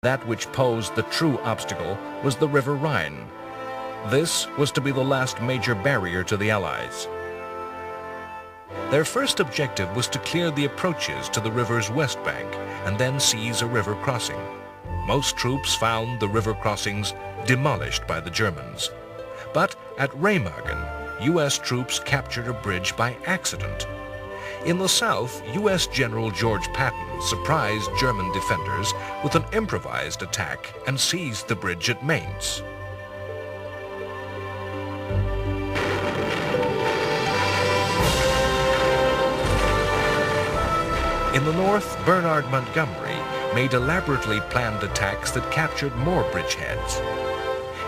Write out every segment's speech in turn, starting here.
That which posed the true obstacle was the River Rhine. This was to be the last major barrier to the Allies. Their first objective was to clear the approaches to the river's west bank and then seize a river crossing. Most troops found the river crossings demolished by the Germans. But at Remagen, U.S. troops captured a bridge by accident. In the south, U.S. General George Patton surprised German defenders with an improvised attack and seized the bridge at Mainz. In the north, Bernard Montgomery made elaborately planned attacks that captured more bridgeheads.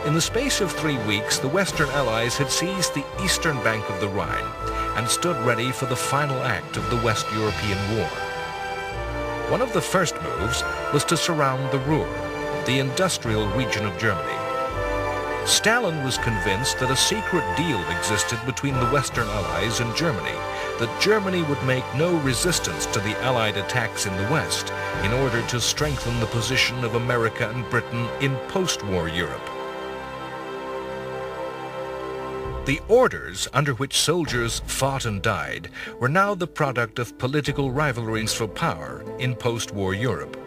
In the space of 3 weeks, the Western Allies had seized the eastern bank of the Rhine and stood ready for the final act of the West European War. One of the first moves was to surround the Ruhr, the industrial region of Germany. Stalin was convinced that a secret deal existed between the Western Allies and Germany, that Germany would make no resistance to the Allied attacks in the West in order to strengthen the position of America and Britain in post-war Europe. The orders under which soldiers fought and died were now the product of political rivalries for power in post-war Europe.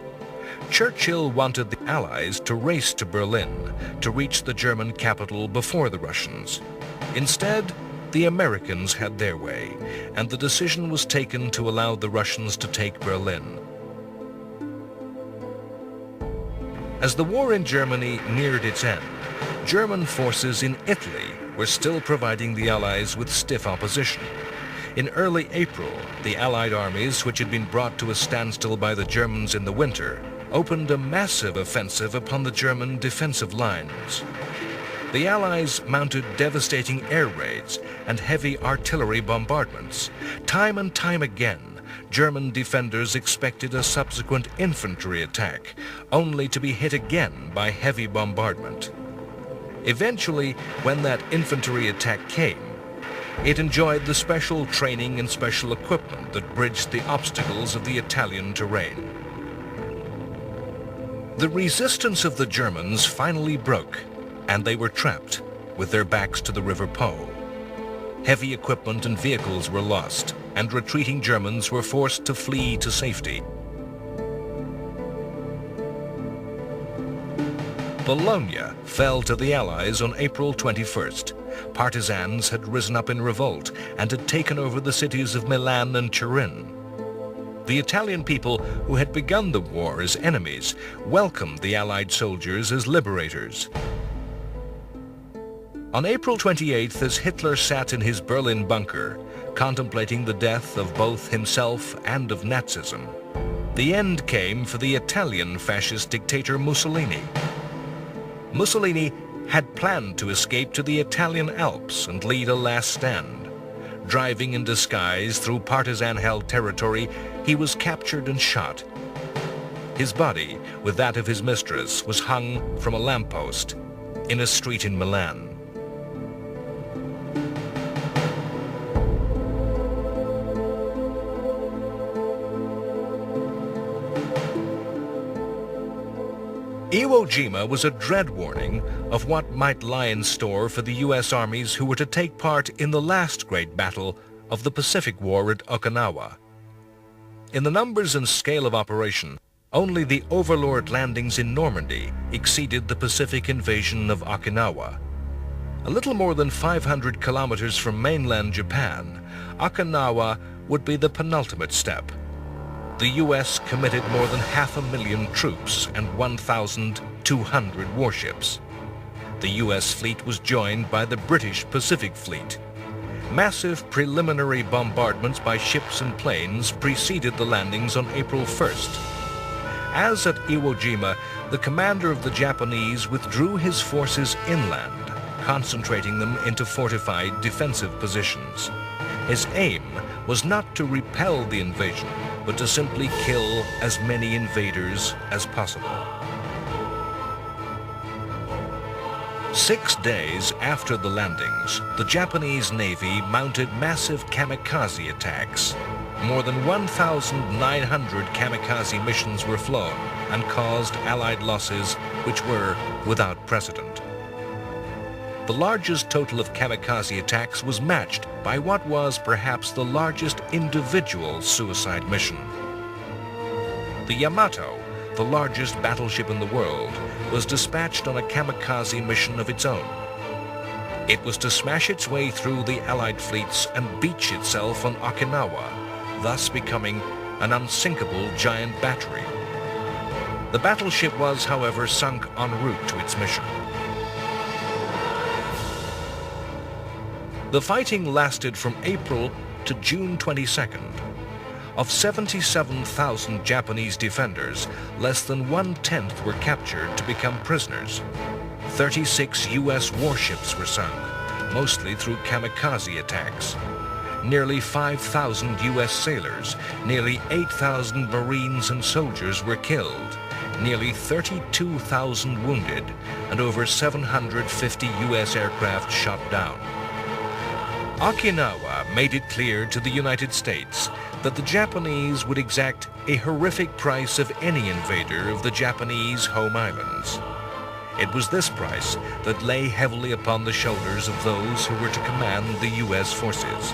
Churchill wanted the Allies to race to Berlin to reach the German capital before the Russians. Instead, the Americans had their way, and the decision was taken to allow the Russians to take Berlin. As the war in Germany neared its end, German forces in Italy were still providing the Allies with stiff opposition. In early April, the Allied armies, which had been brought to a standstill by the Germans in the winter, opened a massive offensive upon the German defensive lines. The Allies mounted devastating air raids and heavy artillery bombardments. Time and time again, German defenders expected a subsequent infantry attack, only to be hit again by heavy bombardment. Eventually, when that infantry attack came, it enjoyed the special training and special equipment that bridged the obstacles of the Italian terrain. The resistance of the Germans finally broke, and they were trapped with their backs to the River Po. Heavy equipment and vehicles were lost, and retreating Germans were forced to flee to safety. Bologna fell to the Allies on April 21st. Partisans had risen up in revolt and had taken over the cities of Milan and Turin. The Italian people who had begun the war as enemies welcomed the Allied soldiers as liberators. On April 28th, as Hitler sat in his Berlin bunker, contemplating the death of both himself and of Nazism, the end came for the Italian fascist dictator Mussolini. Mussolini had planned to escape to the Italian Alps and lead a last stand. Driving in disguise through partisan-held territory, he was captured and shot. His body, with that of his mistress, was hung from a lamppost in a street in Milan. Iwo Jima was a dread warning of what might lie in store for the U.S. armies who were to take part in the last great battle of the Pacific War at Okinawa. In the numbers and scale of operation, only the Overlord landings in Normandy exceeded the Pacific invasion of Okinawa. A little more than 500 kilometers from mainland Japan, Okinawa would be the penultimate step. The U.S. committed more than 500,000 troops and 1,200 warships. The U.S. fleet was joined by the British Pacific Fleet. Massive preliminary bombardments by ships and planes preceded the landings on April 1st. As at Iwo Jima, the commander of the Japanese withdrew his forces inland, concentrating them into fortified defensive positions. His aim was not to repel the invasion, but to simply kill as many invaders as possible. 6 days after the landings, the Japanese Navy mounted massive kamikaze attacks. More than 1,900 kamikaze missions were flown, and caused Allied losses which were without precedent. The largest total of kamikaze attacks was matched by what was perhaps the largest individual suicide mission. The Yamato, the largest battleship in the world, was dispatched on a kamikaze mission of its own. It was to smash its way through the Allied fleets and beach itself on Okinawa, thus becoming an unsinkable giant battery. The battleship was, however, sunk en route to its mission. The fighting lasted from April to June 22nd. Of 77,000 Japanese defenders, less than 1/10 were captured to become prisoners. 36 U.S. warships were sunk, mostly through kamikaze attacks. Nearly 5,000 U.S. sailors, nearly 8,000 Marines and soldiers were killed, nearly 32,000 wounded, and over 750 U.S. aircraft shot down. Okinawa made it clear to the United States that the Japanese would exact a horrific price of any invader of the Japanese home islands. It was this price that lay heavily upon the shoulders of those who were to command the U.S. forces.